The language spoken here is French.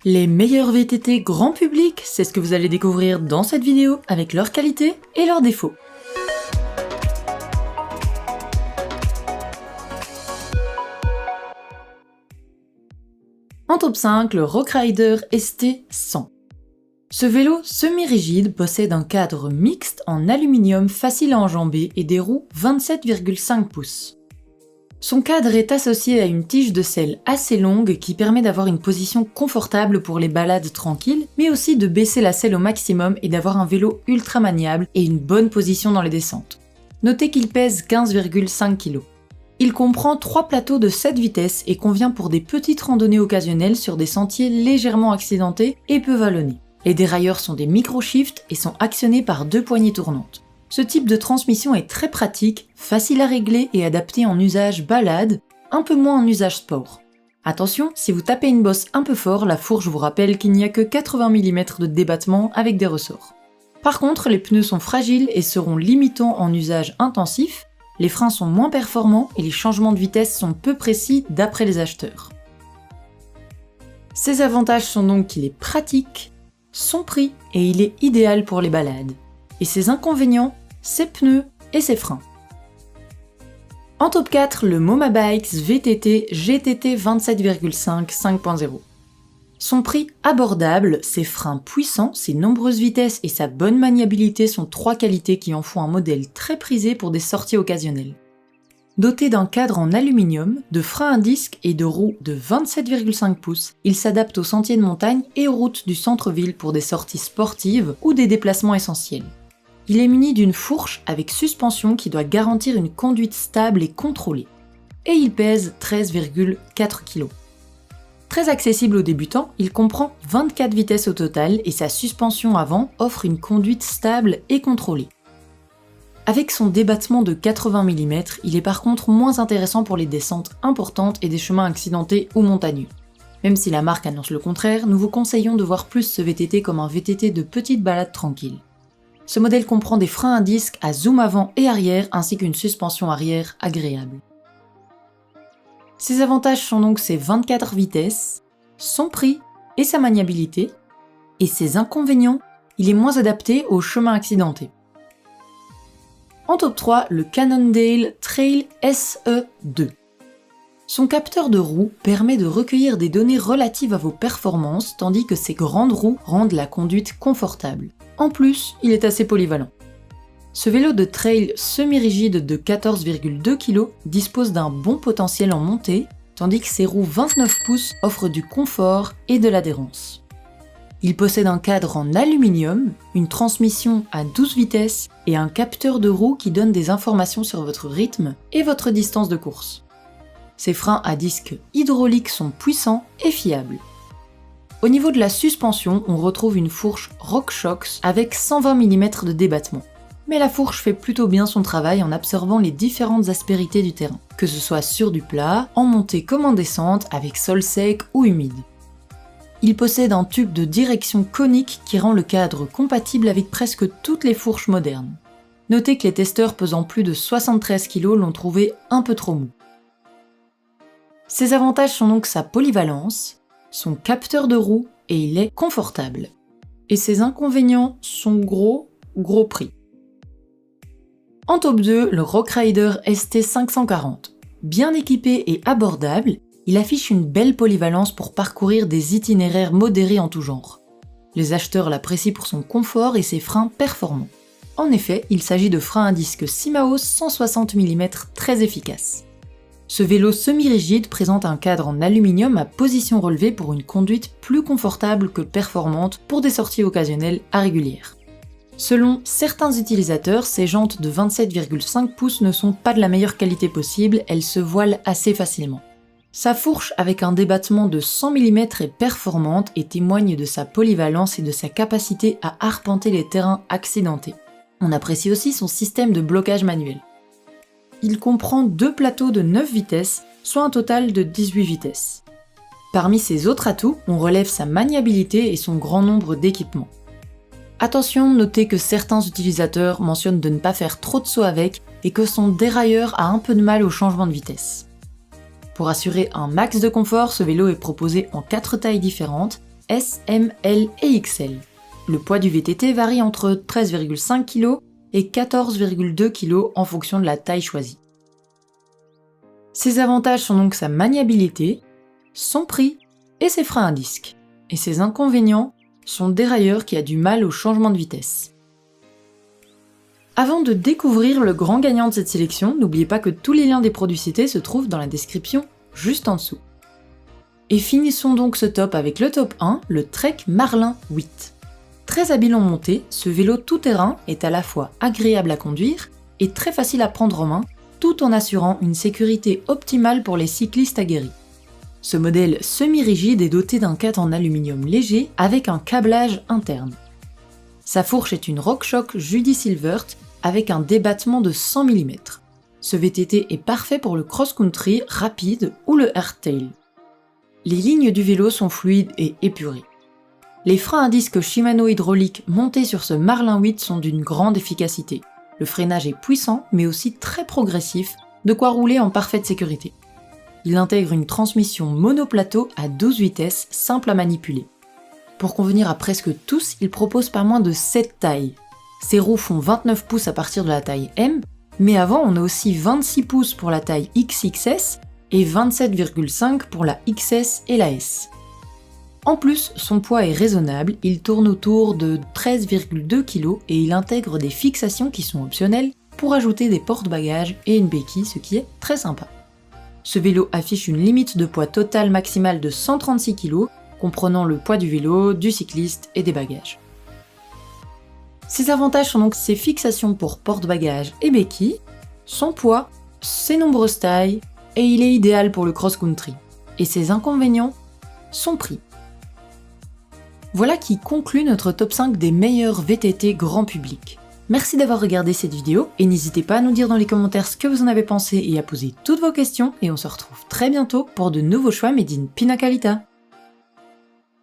Les meilleurs VTT grand public, c'est ce que vous allez découvrir dans cette vidéo avec leurs qualités et leurs défauts. En top 5, le Rockrider ST100. Ce vélo semi-rigide possède un cadre mixte en aluminium facile à enjamber et des roues 27,5 pouces. Son cadre est associé à une tige de selle assez longue qui permet d'avoir une position confortable pour les balades tranquilles, mais aussi de baisser la selle au maximum et d'avoir un vélo ultra maniable et une bonne position dans les descentes. Notez qu'il pèse 15,5 kg. Il comprend 3 plateaux de 7 vitesses et convient pour des petites randonnées occasionnelles sur des sentiers légèrement accidentés et peu vallonnés. Les dérailleurs sont des micro-shifts et sont actionnés par 2 poignées tournantes. Ce type de transmission est très pratique, facile à régler et adapté en usage balade, un peu moins en usage sport. Attention, si vous tapez une bosse un peu fort, la fourche vous rappelle qu'il n'y a que 80 mm de débattement avec des ressorts. Par contre, les pneus sont fragiles et seront limitants en usage intensif, les freins sont moins performants et les changements de vitesse sont peu précis d'après les acheteurs. Ses avantages sont donc qu'il est pratique, son prix et il est idéal pour les balades. Et ses inconvénients, ses pneus et ses freins. En top 4, le Momabikes VTT GTT 27,5 5.0. Son prix abordable, ses freins puissants, ses nombreuses vitesses et sa bonne maniabilité sont 3 qualités qui en font un modèle très prisé pour des sorties occasionnelles. Doté d'un cadre en aluminium, de freins à disque et de roues de 27,5 pouces, il s'adapte aux sentiers de montagne et aux routes du centre-ville pour des sorties sportives ou des déplacements essentiels. Il est muni d'une fourche avec suspension qui doit garantir une conduite stable et contrôlée. Et il pèse 13,4 kg. Très accessible aux débutants, il comprend 24 vitesses au total et sa suspension avant offre une conduite stable et contrôlée. Avec son débattement de 80 mm, il est par contre moins intéressant pour les descentes importantes et des chemins accidentés ou montagneux. Même si la marque annonce le contraire, nous vous conseillons de voir plus ce VTT comme un VTT de petite balade tranquille. Ce modèle comprend des freins à disque à zoom avant et arrière ainsi qu'une suspension arrière agréable. Ses avantages sont donc ses 24 vitesses, son prix et sa maniabilité, et ses inconvénients, il est moins adapté aux chemins accidentés. En top 3, le Cannondale Trail SE2. Son capteur de roues permet de recueillir des données relatives à vos performances, tandis que ses grandes roues rendent la conduite confortable. En plus, il est assez polyvalent. Ce vélo de trail semi-rigide de 14,2 kg dispose d'un bon potentiel en montée, tandis que ses roues 29 pouces offrent du confort et de l'adhérence. Il possède un cadre en aluminium, une transmission à 12 vitesses et un capteur de roue qui donne des informations sur votre rythme et votre distance de course. Ses freins à disque hydrauliques sont puissants et fiables. Au niveau de la suspension, on retrouve une fourche RockShox avec 120 mm de débattement. Mais la fourche fait plutôt bien son travail en absorbant les différentes aspérités du terrain, que ce soit sur du plat, en montée comme en descente, avec sol sec ou humide. Il possède un tube de direction conique qui rend le cadre compatible avec presque toutes les fourches modernes. Notez que les testeurs pesant plus de 73 kg l'ont trouvé un peu trop mou. Ses avantages sont donc sa polyvalence, son capteur de roue et il est confortable. Et ses inconvénients sont gros prix. En top 2, le Rockrider ST540. Bien équipé et abordable, il affiche une belle polyvalence pour parcourir des itinéraires modérés en tout genre. Les acheteurs l'apprécient pour son confort et ses freins performants. En effet, il s'agit de freins à disque Shimano 160 mm très efficaces. Ce vélo semi-rigide présente un cadre en aluminium à position relevée pour une conduite plus confortable que performante pour des sorties occasionnelles à régulières. Selon certains utilisateurs, ces jantes de 27,5 pouces ne sont pas de la meilleure qualité possible, elles se voilent assez facilement. Sa fourche avec un débattement de 100 mm est performante et témoigne de sa polyvalence et de sa capacité à arpenter les terrains accidentés. On apprécie aussi son système de blocage manuel. Il comprend 2 plateaux de 9 vitesses, soit un total de 18 vitesses. Parmi ses autres atouts, on relève sa maniabilité et son grand nombre d'équipements. Attention, notez que certains utilisateurs mentionnent de ne pas faire trop de sauts avec et que son dérailleur a un peu de mal au changement de vitesse. Pour assurer un max de confort, ce vélo est proposé en 4 tailles différentes S, M, L et XL. Le poids du VTT varie entre 13,5 kg et 14,2 kg en fonction de la taille choisie. Ses avantages sont donc sa maniabilité, son prix et ses freins à disque. Et ses inconvénients sont le dérailleur qui a du mal au changement de vitesse. Avant de découvrir le grand gagnant de cette sélection, n'oubliez pas que tous les liens des produits cités se trouvent dans la description juste en dessous. Et finissons donc ce top avec le top 1, le Trek Marlin 8. Très habile en montée, ce vélo tout-terrain est à la fois agréable à conduire et très facile à prendre en main, tout en assurant une sécurité optimale pour les cyclistes aguerris. Ce modèle semi-rigide est doté d'un cadre en aluminium léger avec un câblage interne. Sa fourche est une RockShox Judy Silvert avec un débattement de 100 mm. Ce VTT est parfait pour le cross-country rapide ou le hardtail. Les lignes du vélo sont fluides et épurées. Les freins à disque Shimano hydrauliques montés sur ce Marlin 8 sont d'une grande efficacité. Le freinage est puissant mais aussi très progressif, de quoi rouler en parfaite sécurité. Il intègre une transmission monoplateau à 12 vitesses simple à manipuler. Pour convenir à presque tous, il propose pas moins de 7 tailles. Ses roues font 29 pouces à partir de la taille M, mais avant on a aussi 26 pouces pour la taille XXS et 27,5 pour la XS et la S. En plus, son poids est raisonnable, il tourne autour de 13,2 kg et il intègre des fixations qui sont optionnelles pour ajouter des porte-bagages et une béquille, ce qui est très sympa. Ce vélo affiche une limite de poids total maximale de 136 kg, comprenant le poids du vélo, du cycliste et des bagages. Ses avantages sont donc ses fixations pour porte-bagages et béquilles, son poids, ses nombreuses tailles, et il est idéal pour le cross-country. Et ses inconvénients, son prix. Voilà qui conclut notre top 5 des meilleurs VTT grand public. Merci d'avoir regardé cette vidéo et n'hésitez pas à nous dire dans les commentaires ce que vous en avez pensé et à poser toutes vos questions et on se retrouve très bientôt pour de nouveaux choix made in Pina Colada.